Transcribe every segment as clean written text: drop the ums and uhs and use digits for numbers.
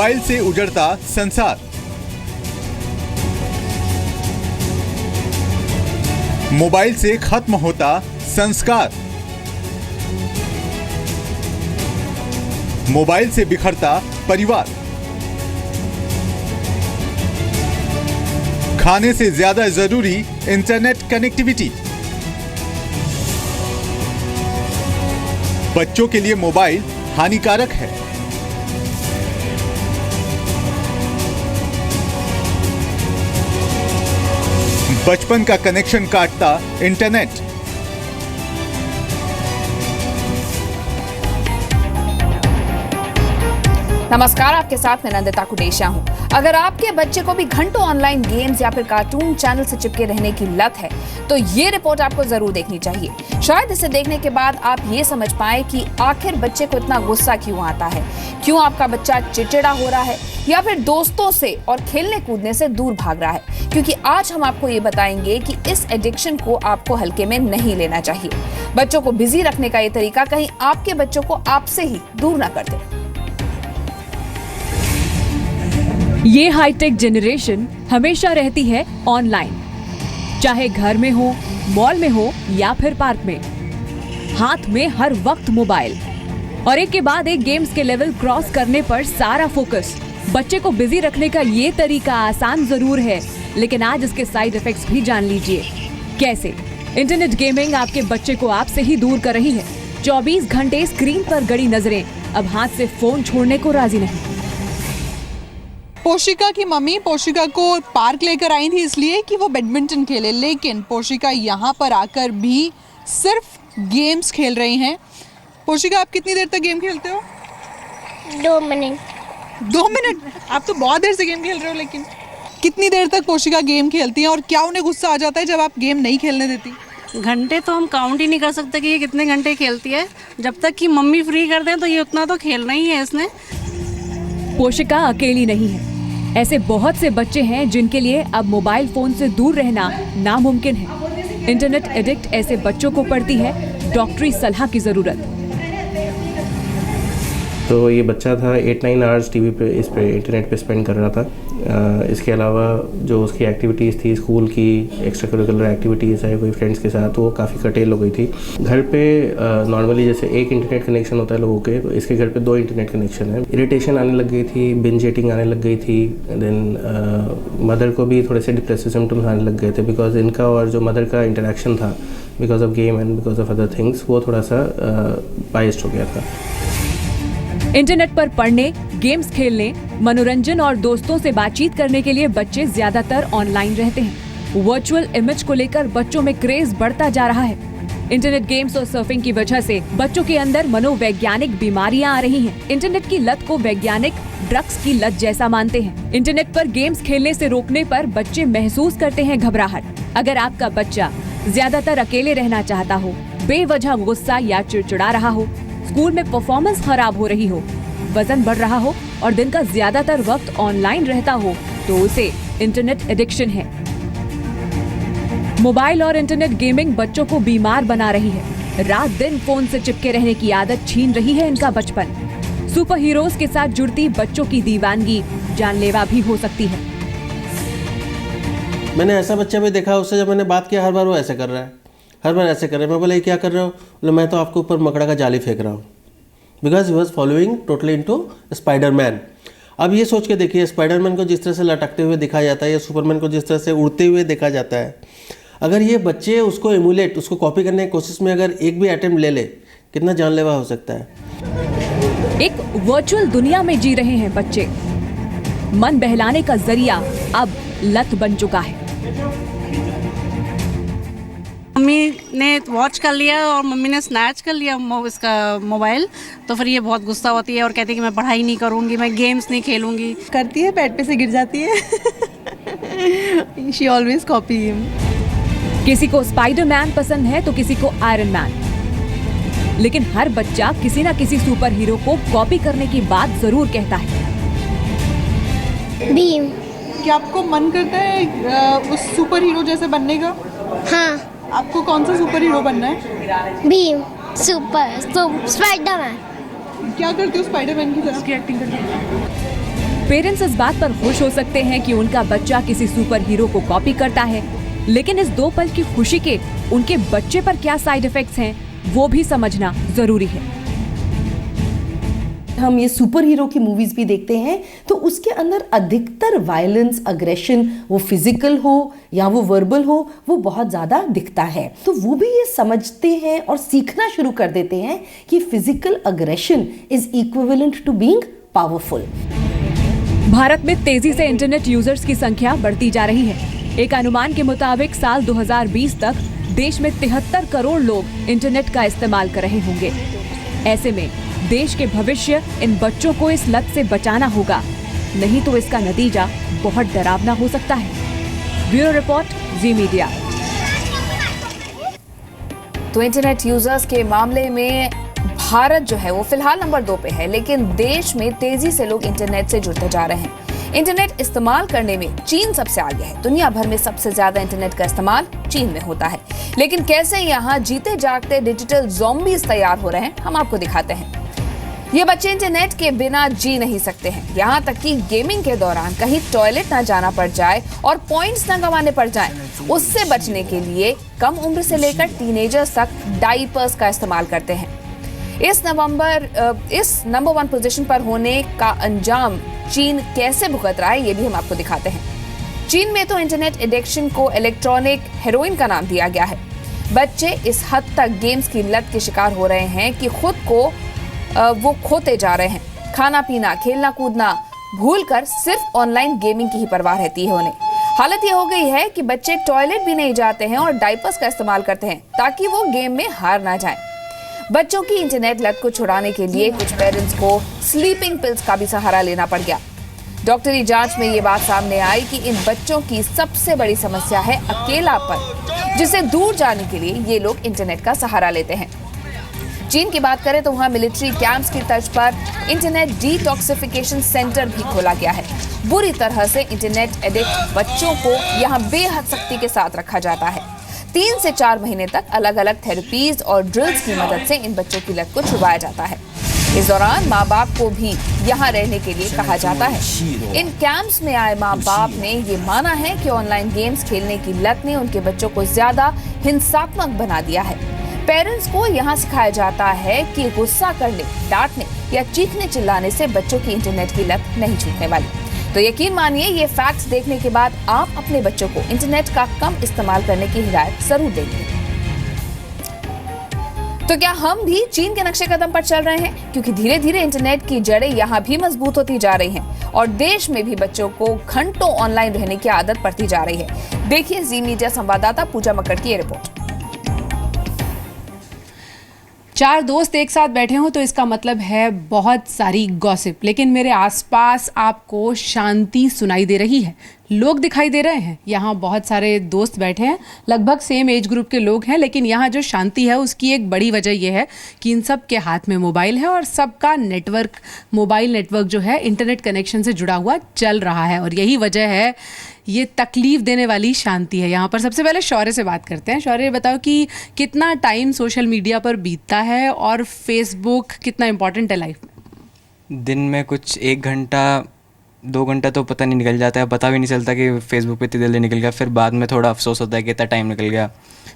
Mobile से उजड़ता संसार। Mobile से खत्म होता संस्कार। मोबाइल से बिखरता परिवार। खाने से ज्यादा जरूरी इंटरनेट कनेक्टिविटी। बच्चों के लिए मोबाइल हानिकारक है। बचपन का कनेक्शन काटता इंटरनेट। नमस्कार, आपके साथ मैं नंदिता कुटेशा हूं। अगर आपके बच्चे को भी घंटों ऑनलाइन गेम्स या फिर कार्टून चैनल से चिपके रहने की लत है तो ये रिपोर्ट आपको जरूर देखनी चाहिए। शायद इसे देखने के बाद आप ये समझ पाए कि आखिर बच्चे को इतना गुस्सा क्यों आता है, क्यों आपका बच्चा चिड़चिड़ा हो रहा है या फिर दोस्तों से और खेलने कूदने से दूर भाग रहा है। क्योंकि आज हम आपको ये बताएंगे कि इस एडिक्शन को आपको हल्के में नहीं लेना चाहिए। बच्चों को बिजी रखने का ये तरीका कहीं आपके बच्चों को आपसे ही दूर ना कर दे। ये हाईटेक जनरेशन हमेशा रहती है ऑनलाइन, चाहे घर में हो, मॉल में हो या फिर पार्क में। हाथ में हर वक्त मोबाइल और एक के बाद एक गेम्स के लेवल क्रॉस करने पर सारा फोकस। बच्चे को बिजी रखने का ये तरीका आसान जरूर है, लेकिन आज इसके साइड इफेक्ट्स भी जान लीजिए। कैसे इंटरनेट गेमिंग आपके बच्चे को आपसे ही दूर कर रही है। 24 घंटे स्क्रीन पर गड़ी नजरें अब हाथ से फोन छोड़ने को राजी नहीं। पोशिका की मम्मी पोशिका को पार्क लेकर आई थी इसलिए कि वो बैडमिंटन खेले, लेकिन पोशिका यहाँ पर आकर भी सिर्फ गेम्स खेल रही हैं। पोशिका, आप कितनी देर तक गेम खेलते हो? 2 मिनट। 2 मिनट? आप तो बहुत देर से गेम खेल रहे हो। लेकिन कितनी देर तक पोशिका गेम खेलती हैं और क्या उन्हें गुस्सा आ जाता है जब आप गेम नहीं खेलने देती? घंटे तो हम काउंट ही नहीं कर सकते कि ये कितने घंटे खेलती है। जब तक कि मम्मी फ्री कर दें तो ये उतना तो खेलना ही है इसने। पोशिका अकेली नहीं है, ऐसे बहुत से बच्चे हैं जिनके लिए अब मोबाइल फोन से दूर रहना नामुमकिन है। इंटरनेट एडिक्ट ऐसे बच्चों को पड़ती है डॉक्टरी सलाह की जरूरत। तो ये बच्चा था 8-9 आवर्स टीवी पे इस पे इंटरनेट पे स्पेंड कर रहा था। इसके अलावा जो उसकी एक्टिविटीज़ थी स्कूल की, एक्स्ट्रा करिकुलर एक्टिविटीज़ है कोई फ्रेंड्स के साथ, वो काफ़ी कर्टेल हो गई थी। घर पे नॉर्मली जैसे एक इंटरनेट कनेक्शन होता है लोगों के, तो इसके घर पे 2 इंटरनेट कनेक्शन है। इरिटेशन आने लग गई थी, बिंज ईटिंग आने लग गई थी। देन मदर को भी थोड़े से डिप्रेसिव सिम्टम्स आने लग गए थे, बिकॉज इनका और जो मदर का इंटरेक्शन था because of game and because of other things वो थोड़ा सा बाइस्ड हो गया था। इंटरनेट पर पढ़ने, गेम्स खेलने, मनोरंजन और दोस्तों से बातचीत करने के लिए बच्चे ज्यादातर ऑनलाइन रहते हैं। वर्चुअल इमेज को लेकर बच्चों में क्रेज बढ़ता जा रहा है। इंटरनेट गेम्स और सर्फिंग की वजह से बच्चों के अंदर मनोवैज्ञानिक बीमारियां आ रही हैं। इंटरनेट की लत को वैज्ञानिक ड्रग्स की लत जैसा मानते हैं। इंटरनेट पर गेम्स खेलने से रोकने पर बच्चे महसूस करते हैं घबराहट। अगर आपका बच्चा ज्यादातर अकेले रहना चाहता हो, बेवजह गुस्सा या चिड़चिड़ा रहा हो, स्कूल में परफॉर्मेंस खराब हो रही हो, वजन बढ़ रहा हो और दिन का ज्यादातर वक्त ऑनलाइन रहता हो, तो उसे इंटरनेट एडिक्शन है। मोबाइल और इंटरनेट गेमिंग बच्चों को बीमार बना रही है। रात दिन फोन से चिपके रहने की आदत छीन रही है इनका बचपन। सुपर हीरोज के साथ जुड़ती बच्चों की दीवानगी जानलेवा भी हो सकती है। मैंने ऐसा बच्चा भी देखा, उससे जब मैंने बात किया हर बार वो ऐसे कर रहा है, हर बार ऐसे कर रहे हैं। मैं बोला ये क्या कर रहे हो? बोले मैं तो आपके ऊपर मकड़ा का जाली फेंक रहा हूँ। Because he was following totally into Spiderman. अब ये सोच के देखिए, स्पाइडरमैन को जिस तरह से लटकते हुए दिखा जाता है या सुपरमैन को जिस तरह से उड़ते हुए देखा जाता है, अगर ये बच्चे उसको एमुलेट, उसको कॉपी करने की कोशिश में अगर एक भी अटेम्प्ट ले ले, कितना जानलेवा हो सकता है। एक वर्चुअल दुनिया में जी रहे हैं बच्चे। मन बहलाने का जरिया अब लत बन चुका है। मम्मी ने वॉच कर लिया और मम्मी ने स्नैच कर लिया इसका मोबाइल, तो फिर ये बहुत गुस्सा होती है और कहती है कि मैं पढ़ाई नहीं करूँगी, मैं गेम्स नहीं खेलूँगी। करती है, बेड पे से गिर जाती है। She always copy him. किसी को स्पाइडरमैन पसंद है तो किसी को आयरन मैन, लेकिन हर बच्चा किसी न किसी सुपर हीरो को कॉपी करने की बात जरूर कहता है। भीम। क्या आपको मन करता है उस सुपर हीरो जैसे बनने का? हाँ। आपको कौन सा सुपर हीरो बनना है? भीम, स्पाइडरमैन। क्या करते हो स्पाइडरमैन की तरह? उसकी एक्टिंग करते हो? पेरेंट्स इस बात पर खुश हो सकते हैं कि उनका बच्चा किसी सुपर हीरो को कॉपी करता है, लेकिन इस 2 पल की खुशी के उनके बच्चे पर क्या साइड इफेक्ट्स हैं, वो भी समझना जरूरी है। हम ये सुपर हीरो की मूवीज भी देखते हैं तो उसके अंदर अधिकतर वायलेंस, अग्रेशन, वो फिजिकल हो या वो वर्बल हो, वो बहुत ज्यादा दिखता है। तो वो भी ये समझते हैं और सीखना शुरू कर देते हैं कि physical aggression is equivalent to being powerful. Bharat में तेजी से इंटरनेट यूजर्स की संख्या बढ़ती जा रही है। एक अनुमान के मुताबिक साल 2020 तक देश में 73 करोड़ लोग इंटरनेट का इस्तेमाल कर रहे होंगे। ऐसे में देश के भविष्य इन बच्चों को इस लत से बचाना होगा, नहीं तो इसका नतीजा बहुत डरावना हो सकता है। ब्यूरो रिपोर्ट, जी मीडिया। तो इंटरनेट यूजर्स के मामले में भारत जो है वो फिलहाल नंबर 2 पे है, लेकिन देश में तेजी से लोग इंटरनेट से जुड़ते जा रहे हैं। इंटरनेट इस्तेमाल करने में चीन सबसे आगे है। दुनिया भर में सबसे ज्यादा इंटरनेट का इस्तेमाल चीन में होता है। लेकिन कैसे यहाँ जीते जागते डिजिटल ज़ॉम्बीज़ तैयार हो रहे हैं, हम आपको दिखाते हैं। ये बच्चे इंटरनेट के बिना जी नहीं सकते हैं। यहाँ तक कि गेमिंग के दौरान कहीं टॉयलेट ना जाना पड़ जाए और पॉइंट्स ना गंवाने पड़ जाए, उससे बचने के लिए कम उम्र से लेकर टीनेजर्स तक डाइपर्स का इस्तेमाल करते हैं। इस नंबर 1 पोजीशन पर होने का अंजाम चीन कैसे भुगत रहा है, ये भी हम आपको दिखाते हैं। चीन में तो इंटरनेट एडिक्शन को इलेक्ट्रॉनिक हेरोइन का नाम दिया गया है। बच्चे इस हद तक गेम्स की लत के शिकार हो रहे हैं कि खुद को वो खोते जा रहे हैं। खाना पीना, खेलना कूदना भूलकर सिर्फ ऑनलाइन गेमिंग की ही परवाह रहती है उन्हें। हालत ये हो गई है कि बच्चे टॉयलेट भी नहीं जाते हैं और डाइपर्स का इस्तेमाल करते हैं ताकि वो गेम में हार ना जाएं। बच्चों की इंटरनेट लत को छुड़ाने के लिए कुछ पेरेंट्स को स्लीपिंग पिल्स का भी सहारा लेना पड़ गया। डॉक्टरी जांच में ये बात सामने आई कि इन बच्चों की सबसे बड़ी समस्या है अकेलापन, जिससे दूर जाने के लिए ये लोग इंटरनेट का सहारा लेते हैं। चीन की बात करें तो वहाँ मिलिट्री कैंप्स की तर्ज पर इंटरनेट डिटॉक्सिफिकेशन सेंटर भी खोला गया है। बुरी तरह से इंटरनेट एडिक्ट बच्चों को यहाँ बेहद सख्ती के साथ रखा जाता है। 3 से 4 महीने तक अलग अलग थेरेपीज और ड्रिल्स की मदद से इन बच्चों की लत को छुड़वाया जाता है। इस दौरान माँ बाप को भी यहाँ रहने के लिए कहा जाता है। इन कैंप्स में आए माँ बाप ने ये माना है कि ऑनलाइन गेम्स खेलने की लत ने उनके बच्चों को ज्यादा हिंसात्मक बना दिया है। पेरेंट्स को यहाँ सिखाया जाता है कि गुस्सा करने, डांटने या चीखने चिल्लाने से बच्चों की इंटरनेट की लत नहीं छूटने वाली। तो यकीन मानिए ये फैक्ट्स देखने के बाद आप अपने बच्चों को इंटरनेट का कम इस्तेमाल करने की हिदायत जरूर देंगे। तो क्या हम भी चीन के नक्शे कदम पर चल रहे हैं? क्योंकि धीरे धीरे इंटरनेट की जड़ें यहाँ भी मजबूत होती जा रही हैं और देश में भी बच्चों को घंटों ऑनलाइन रहने की आदत पड़ती जा रही है। देखिए जी मीडिया संवाददाता पूजा मक्कड़ की ये रिपोर्ट। 4 दोस्त एक साथ बैठे हों तो इसका मतलब है बहुत सारी गॉसिप, लेकिन मेरे आसपास आपको शांति सुनाई दे रही है, लोग दिखाई दे रहे हैं। यहाँ बहुत सारे दोस्त बैठे हैं, लगभग सेम एज ग्रुप के लोग हैं, लेकिन यहाँ जो शांति है उसकी एक बड़ी वजह यह है कि इन सब के हाथ में मोबाइल है और सबका नेटवर्क, मोबाइल नेटवर्क जो है इंटरनेट कनेक्शन से जुड़ा हुआ चल रहा है और यही वजह है ये तकलीफ देने वाली शांति है। यहाँ पर सबसे पहले शौर्य से बात करते हैं। शौर्य, बताओ कि कितना टाइम सोशल मीडिया पर बीतता है और फेसबुक कितना इम्पोर्टेंट है लाइफ में? दिन में कुछ 1 घंटा 2 घंटा तो पता नहीं निकल जाता है, पता भी नहीं चलता कि फेसबुक पे इतनी जल्दी निकल गया, फिर बाद में थोड़ा अफसोस होता है कि इतना टाइम निकल गया।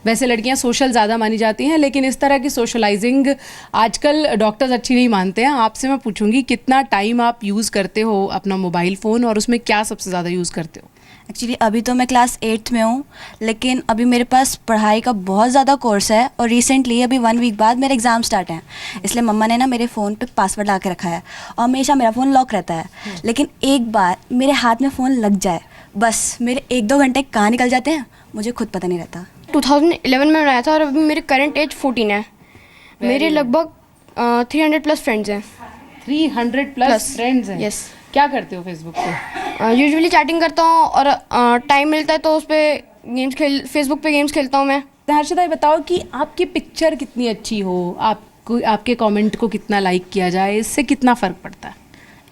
वैसे लड़कियां सोशल ज़्यादा मानी जाती हैं, लेकिन इस तरह की सोशलाइजिंग आजकल डॉक्टर्स अच्छी नहीं मानते हैं। आपसे मैं पूछूंगी कितना टाइम आप यूज़ करते हो अपना मोबाइल फ़ोन और उसमें क्या सबसे ज़्यादा यूज़ करते हो? एक्चुअली अभी तो मैं क्लास 8th में हूँ, लेकिन अभी मेरे पास पढ़ाई का बहुत ज़्यादा कोर्स है और रिसेंटली अभी 1 वीक बाद मेरे एग्ज़ाम स्टार्ट हैं, इसलिए मम्मा ने ना मेरे फ़ोन पे पासवर्ड ला के रखा है और हमेशा मेरा फ़ोन लॉक रहता है। लेकिन एक बार मेरे हाथ में फ़ोन लग जाए, बस मेरे 1-2 घंटे कहाँ निकल जाते हैं मुझे खुद पता नहीं रहता। 2011 में बनाया था और अभी मेरे करंट एज 14 है। मेरे लगभग 300 प्लस फ्रेंड्स हैं। 300 प्लस फ्रेंड्स हैं? यस। क्या करते हो फेसबुक पे? यूजुअली चैटिंग करता हूँ और टाइम मिलता है तो उस पर फेसबुक पे गेम्स खेलता हूँ मैं। हर्षदा, बताओ कि आपकी पिक्चर कितनी अच्छी हो, आपको आपके कमेंट को कितना लाइक किया जाए, इससे कितना फ़र्क पड़ता है?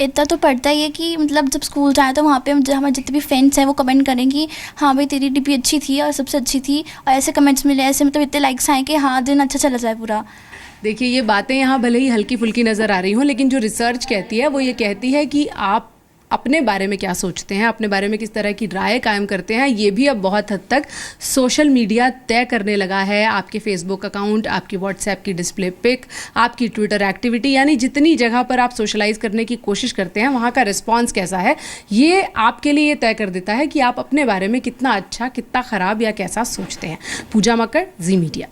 इतना तो पड़ता ही है कि मतलब जब स्कूल जाए तो वहाँ पे हमारे जितने भी फ्रेंड्स हैं वो कमेंट करें कि हाँ भाई तेरी डीपी अच्छी थी और सबसे अच्छी थी, और ऐसे कमेंट्स मिले, ऐसे मतलब इतने लाइक्स आए कि हाँ दिन अच्छा चला जाए पूरा। देखिए, ये बातें यहाँ भले ही हल्की फुल्की नज़र आ रही हों, लेकिन जो रिसर्च कहती है वो ये कहती है कि आप अपने बारे में क्या सोचते हैं, अपने बारे में किस तरह की राय कायम करते हैं, ये भी अब बहुत हद तक सोशल मीडिया तय करने लगा है। आपके फेसबुक अकाउंट, आपकी व्हाट्सएप की डिस्प्ले पिक, आपकी ट्विटर एक्टिविटी, यानी जितनी जगह पर आप सोशलाइज करने की कोशिश करते हैं वहाँ का रिस्पॉन्स कैसा है, ये आपके लिए तय कर देता है कि आप अपने बारे में कितना अच्छा, कितना ख़राब या कैसा सोचते हैं। पूजा मक्कड़, जी मीडिया।